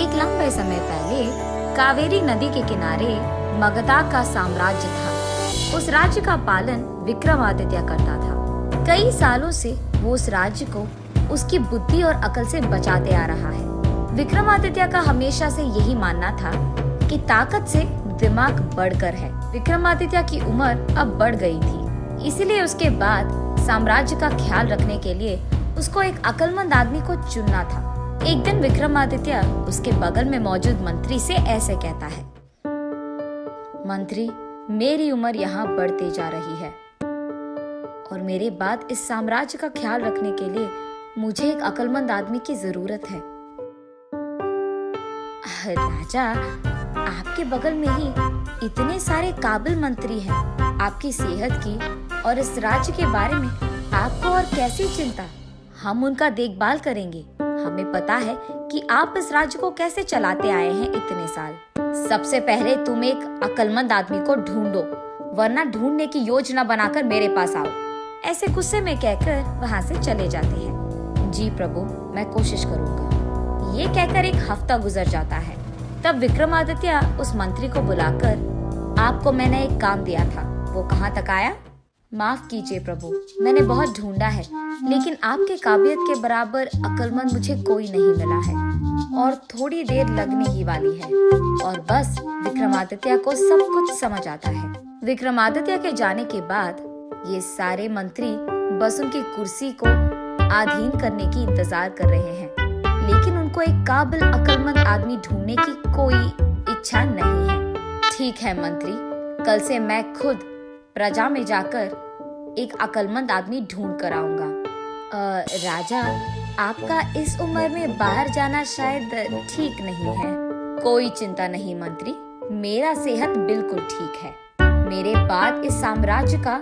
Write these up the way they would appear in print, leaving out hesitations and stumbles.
एक लंबे समय पहले कावेरी नदी के किनारे मगधा का साम्राज्य था। उस राज्य का पालन विक्रमादित्य करता था। कई सालों से वो उस राज्य को उसकी बुद्धि और अकल से बचाते आ रहा है। विक्रमादित्य का हमेशा से यही मानना था कि ताकत से दिमाग बढ़कर है। विक्रमादित्य की उम्र अब बढ़ गई थी, इसलिए उसके बाद साम्राज्य का ख्याल रखने के लिए उसको एक अक्लमंद आदमी को चुनना था। एक दिन विक्रमादित्य उसके बगल में मौजूद मंत्री से ऐसे कहता है, मंत्री, मेरी उम्र यहाँ बढ़ती जा रही है और मेरे बाद इस साम्राज्य का ख्याल रखने के लिए मुझे एक अक्लमंद आदमी की जरूरत है। राजा, आपके बगल में ही इतने सारे काबिल मंत्री हैं। आपकी सेहत की और इस राज्य के बारे में आपको और कैसी चिंता? हम उनका देखभाल करेंगे। हमें पता है कि आप इस राज्य को कैसे चलाते आए हैं इतने साल। सबसे पहले तुम एक अक्लमंद आदमी को ढूंढो, वरना ढूंढने की योजना बनाकर मेरे पास आओ। ऐसे गुस्से में कहकर वहाँ से चले जाते हैं। जी प्रभु, मैं कोशिश करूँगा। ये कहकर एक हफ्ता गुजर जाता है। तब विक्रमादित्य उस मंत्री को बुलाकर, आपको मैंने एक काम दिया था, वो कहाँ तक आया? माफ कीजिए प्रभु, मैंने बहुत ढूंढा है, लेकिन आपके काबिलियत के बराबर अक्लमंद मुझे कोई नहीं मिला है और थोड़ी देर लगने ही वाली है। और बस विक्रमादित्य को सब कुछ समझ आता है। विक्रमादित्य के जाने के बाद ये सारे मंत्री बस उनकी कुर्सी को आधीन करने की इंतजार कर रहे हैं, लेकिन उनको एक काबिल अक्लमंद आदमी ढूंढने की कोई इच्छा नहीं है। ठीक है मंत्री, कल से मैं खुद प्रजा में जाकर एक अक्लमंद आदमी ढूंढ कर आऊंगा। राजा, आपका इस उम्र में बाहर जाना शायद ठीक नहीं है। कोई चिंता नहीं मंत्री, मेरा सेहत बिल्कुल ठीक है। मेरे बाद इस साम्राज्य का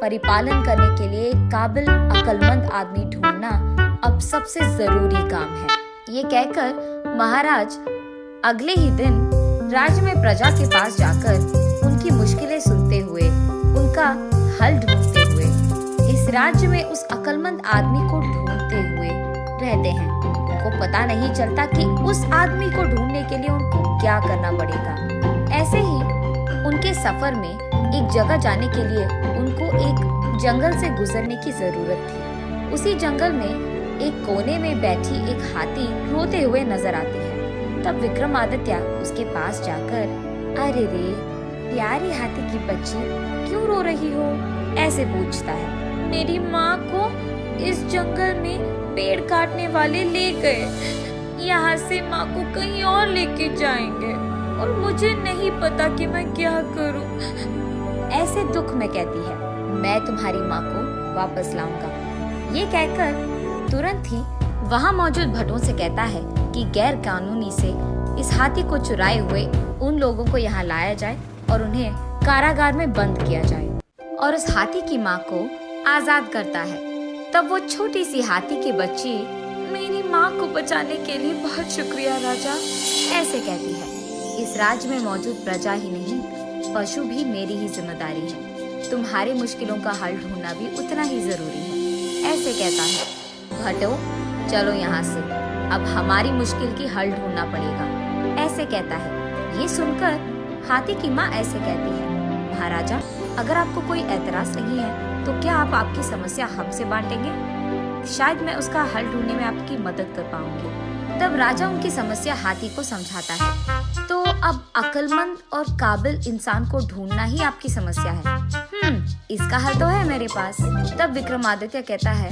परिपालन करने के लिए एक काबिल अक्लमंद आदमी ढूंढना अब सबसे जरूरी काम है। ये कहकर महाराज अगले ही दिन राज्य में प्रजा के पास जाकर उनकी मुश्किलें सुनते हुए, उनका हल ढूंढते हुए इस राज्य में उस अक्लमंद आदमी को ढूंढते हुए रहते हैं। उनको पता नहीं चलता कि उस आदमी को ढूंढने के लिए उनको क्या करना पड़ेगा। ऐसे ही उनके सफर में एक जगह जाने के लिए उनको एक जंगल से गुजरने की जरूरत थी। उसी जंगल में एक कोने में बैठी एक हाथी रोते हुए नजर आती है। तब विक्रमादित्य उसके पास जाकर, अरे रे प्यारी हाथी की बच्ची, क्यों रो रही हो? ऐसे पूछता है। मेरी माँ को इस जंगल में पेड़ काटने वाले ले गए। यहाँ से माँ को कहीं और लेके जाएंगे और मुझे नहीं पता कि मैं क्या करूँ। ऐसे दुख में कहती है, मैं तुम्हारी माँ को वापस लाऊंगा। ये कहकर तुरंत ही वहाँ मौजूद भट्टों से कहता है कि गैर कानूनी से इस हाथी को चुराए हुए उन लोगों को यहाँ लाया जाए और उन्हें कारागार में बंद किया जाए, और उस हाथी की माँ को आजाद करता है। तब वो छोटी सी हाथी की बच्ची, मेरी माँ को बचाने के लिए बहुत शुक्रिया राजा, ऐसे कहती है। इस राज्य में मौजूद प्रजा ही नहीं, पशु भी मेरी ही जिम्मेदारी है। तुम्हारी मुश्किलों का हल ढूंढना भी उतना ही जरूरी है, ऐसे कहता है। भट्टो, चलो यहाँ से, अब हमारी मुश्किल की हल ढूंढना पड़ेगा, ऐसे कहता है। ये सुनकर हाथी की माँ ऐसे कहती है, महाराजा, अगर आपको कोई एतराज नहीं है तो क्या आप आपकी समस्या हमसे बांटेंगे? शायद मैं उसका हल ढूंढने में आपकी मदद कर पाऊंगी। तब राजा उनकी समस्या हाथी को समझाता है। तो अब अक्लमंद और काबिल इंसान को ढूंढना ही आपकी समस्या है। इसका हल तो है मेरे पास। तब विक्रमादित्य कहता है,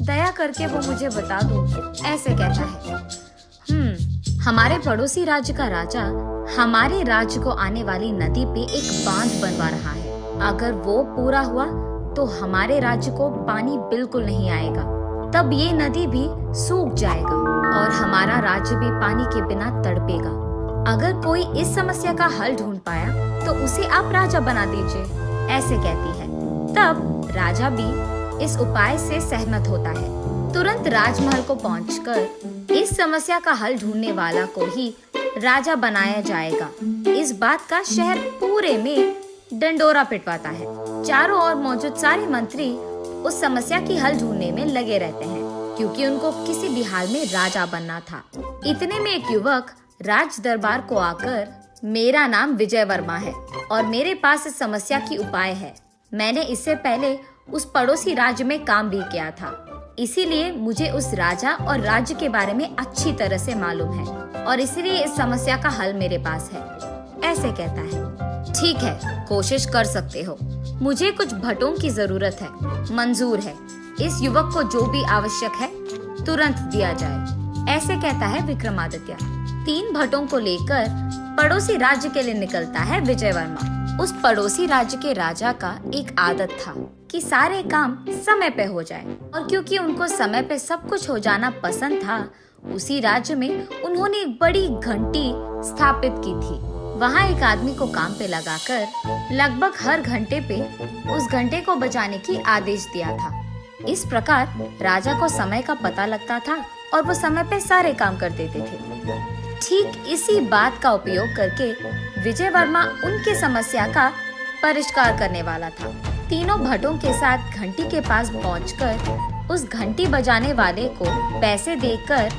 दया करके वो मुझे बता दो, ऐसे कहता है। हमारे पड़ोसी राज्य का राजा हमारे राज्य को आने वाली नदी पे एक बांध बनवा रहा है। अगर वो पूरा हुआ तो हमारे राज्य को पानी बिल्कुल नहीं आएगा। तब ये नदी भी सूख जाएगा और हमारा राज्य भी पानी के बिना तड़पेगा। अगर कोई इस समस्या का हल ढूंढ पाया तो उसे आप राजा बना दीजिए, ऐसे कहती है। तब राजा भी इस उपाय से सहमत होता है। तुरंत राजमहल को पहुंचकर इस समस्या का हल ढूंढने वाला को ही राजा बनाया जाएगा। इस बात का शहर पूरे में डंडोरा पिटवाता है। चारों ओर मौजूद सारे मंत्री उस समस्या की हल ढूंढने में लगे रहते हैं, क्योंकि उनको किसी भी हाल में राजा बनना था। इतने में एक युवक राज दरबार को आकर, मेरा नाम विजय वर्मा है और मेरे पास इस समस्या की उपाय है। मैंने इससे पहले उस पड़ोसी राज्य में काम भी किया था, इसीलिए मुझे उस राजा और राज्य के बारे में अच्छी तरह से मालूम है और इसलिए इस समस्या का हल मेरे पास है। ऐसे कहता है। ठीक है, कोशिश कर सकते हो। मुझे कुछ भटों की जरूरत है। मंजूर है। इस युवक को जो भी आवश्यक है तुरंत दिया जाए। ऐसे कहता है विक्रमादित्य। 3 भटों को लेकर पड़ोसी राज्य के लिए निकलता है विजय वर्मा। उस पड़ोसी राज्य के राजा का एक आदत था कि सारे काम समय पे हो जाए, और क्योंकि उनको समय पे सब कुछ हो जाना पसंद था, उसी राज्य में उन्होंने एक बड़ी घंटी स्थापित की थी। वहाँ एक आदमी को काम पे लगाकर लगभग हर घंटे पे उस घंटे को बजाने की आदेश दिया था। इस प्रकार राजा को समय का पता लगता था और वो समय पे सारे काम कर देते थे। ठीक इसी बात का उपयोग करके विजय वर्मा उनकी समस्या का परिष्कार करने वाला था। तीनों भटों के साथ घंटी के पास पहुंचकर उस घंटी बजाने वाले को पैसे देकर,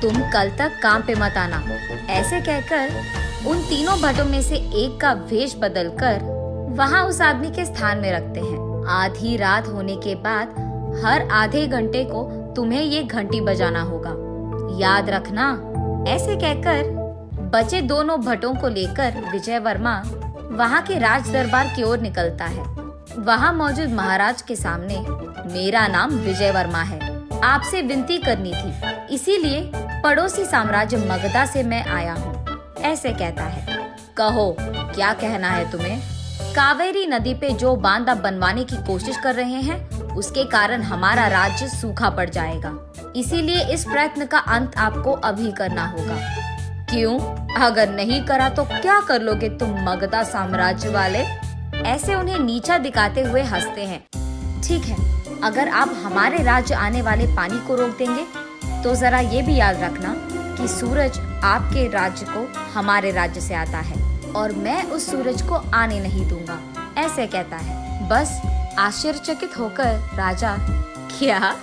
तुम कल तक काम पे मत आना, ऐसे कहकर उन तीनों भटों में से एक का वेश बदलकर वहां उस आदमी के स्थान में रखते हैं। आधी रात होने के बाद हर आधे घंटे को तुम्हें ये घंटी बजाना होगा, याद रखना। ऐसे कहकर बचे दोनों भटों को लेकर विजय वर्मा वहाँ के राज दरबार की ओर निकलता है। वहाँ मौजूद महाराज के सामने, मेरा नाम विजय वर्मा है, आपसे विनती करनी थी, इसीलिए पड़ोसी साम्राज्य मगधा से मैं आया हूँ। ऐसे कहता है। कहो, क्या कहना है तुम्हें? कावेरी नदी पे जो बांध आप बनवाने की कोशिश कर रहे हैं, उसके कारण हमारा राज्य सूखा पड़ जाएगा, इसीलिए इस प्रयत्न का अंत आपको अभी करना होगा। क्यों? अगर नहीं करा तो क्या कर लोगे तुम मगधा साम्राज्य वाले? ऐसे उन्हें नीचा दिखाते हुए हंसते हैं। ठीक है, अगर आप हमारे राज्य आने वाले पानी को रोक देंगे तो जरा ये भी याद रखना कि सूरज आपके राज्य को हमारे राज्य से आता है और मैं उस सूरज को आने नहीं दूंगा। ऐसे कहता है। बस आश्चर्यचकित होकर राजा, क्या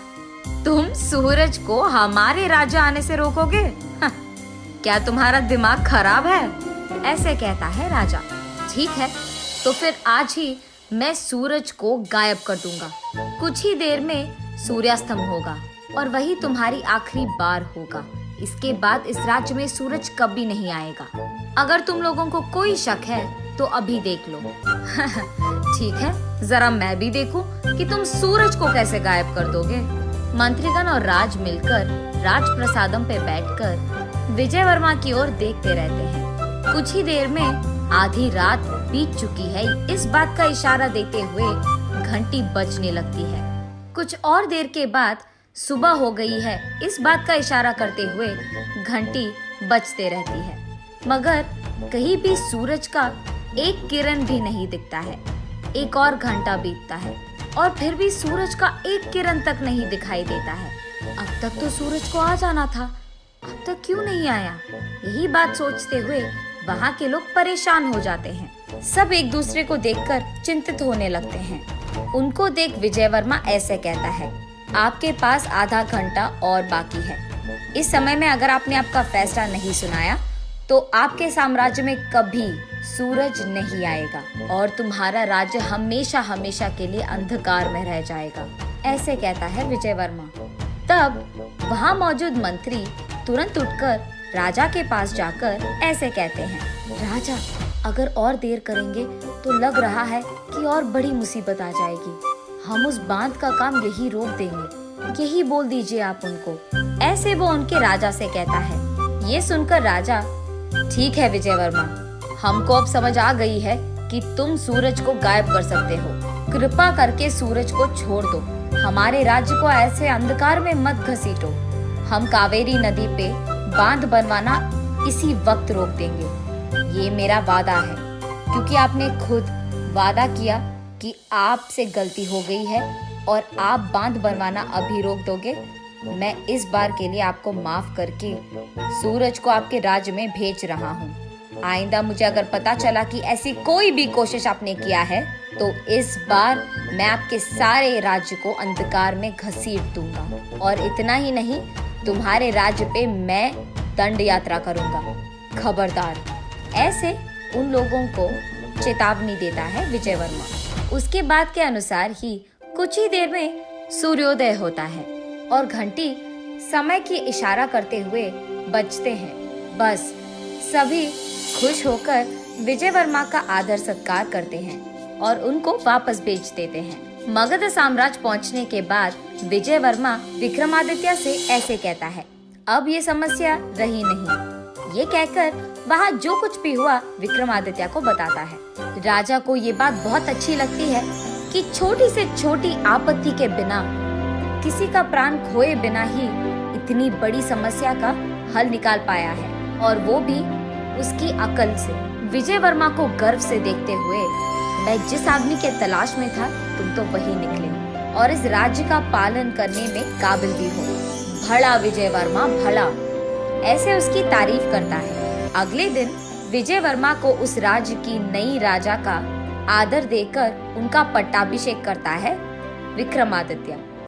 तुम सूरज को हमारे राज्य आने से रोकोगे? क्या तुम्हारा दिमाग खराब है? ऐसे कहता है राजा। ठीक है, तो फिर आज ही मैं सूरज को गायब कर दूंगा। कुछ ही देर में सूर्यास्तम होगा और वही तुम्हारी आखिरी बार होगा। इसके बाद इस राज्य में सूरज कभी नहीं आएगा। अगर तुम लोगों को कोई शक है तो अभी देख लो। ठीक है, जरा मैं भी देखूं कि तुम सूरज को कैसे गायब कर दोगे। मंत्रीगण और राज मिलकर राजप्रसादम पे बैठकर विजय वर्मा की ओर देखते रहते हैं। कुछ ही देर में आधी रात बीत चुकी है, इस बात का इशारा देते हुए घंटी बजने लगती है। कुछ और देर के बाद सुबह हो गई है, इस बात का इशारा करते हुए घंटी बजते रहती है, मगर कहीं भी सूरज का एक किरण भी नहीं दिखता है। एक और घंटा बीतता है और फिर भी सूरज का एक किरण तक नहीं दिखाई देता है। अब तक तो सूरज को आ जाना था, अब तक क्यों नहीं आया? यही बात सोचते हुए वहाँ के लोग परेशान हो जाते हैं। सब एक दूसरे को देखकर चिंतित होने लगते हैं। उनको देख विजय वर्मा ऐसे कहता है, आपके पास आधा घंटा और बाकी है। इस समय में अगर आपने आपका फैसला नहीं सुनाया तो आपके साम्राज्य में कभी सूरज नहीं आएगा और तुम्हारा राज्य हमेशा हमेशा के लिए अंधकार में रह जाएगा। ऐसे कहता है विजय वर्मा। तब वहाँ मौजूद मंत्री तुरंत उठकर राजा के पास जाकर ऐसे कहते हैं, राजा, अगर और देर करेंगे तो लग रहा है कि और बड़ी मुसीबत आ जाएगी। हम उस बांध का काम यही रोक देंगे, यही बोल दीजिए आप उनको। ऐसे वो उनके राजा से कहता है। ये सुनकर राजा, ठीक है विजय वर्मा, हमको अब समझ आ गई है कि तुम सूरज को गायब कर सकते हो। कृपा करके सूरज को छोड़ दो, हमारे राज्य को ऐसे अंधकार में मत घसीटो। हम कावेरी नदी पे बांध बनवाना इसी वक्त रोक देंगे, ये मेरा वादा है, क्योंकि आपने खुद वादा किया कि आपसे गलती हो गई है और आप बांध बनवाना अभी रोक दोगे। मैं इस बार के लिए आपको माफ करके सूरज को आपके राज्य में भेज रहा हूँ। आइंदा मुझे अगर पता चला कि ऐसी कोई भी कोशिश आपने किया है तो इस बार मैं आपके सारे राज्य को अंधकार में घसीट दूंगा। और इतना ही नहीं, तुम्हारे राज्य पे मैं दंड यात्रा करूंगा, खबरदार। ऐसे उन लोगों को चेतावनी देता है विजय वर्मा। उसके बाद के अनुसार ही कुछ ही देर में सूर्योदय होता है और घंटी समय की इशारा करते हुए बजते हैं। बस सभी खुश होकर विजय वर्मा का आदर सत्कार करते हैं और उनको वापस भेज देते हैं। मगध साम्राज्य पहुंचने के बाद विजय वर्मा विक्रमादित्य से ऐसे कहता है, अब ये समस्या रही नहीं। ये कहकर वहाँ जो कुछ भी हुआ विक्रमादित्य को बताता है। राजा को ये बात बहुत अच्छी लगती है कि छोटी से छोटी आपत्ति के बिना, किसी का प्राण खोए बिना ही इतनी बड़ी समस्या का हल निकाल पाया है, और वो भी उसकी अकल से। विजय वर्मा को गर्व से देखते हुए, मैं जिस आदमी के तलाश में था तुम तो वही निकले और इस राज्य का पालन करने में काबिल भी हो। भला विजय वर्मा भला, ऐसे उसकी तारीफ करता है। अगले दिन विजय वर्मा को उस राज्य की नई राजा का आदर देकर उनका पट्टाभिषेक करता है विक्रमादित्य।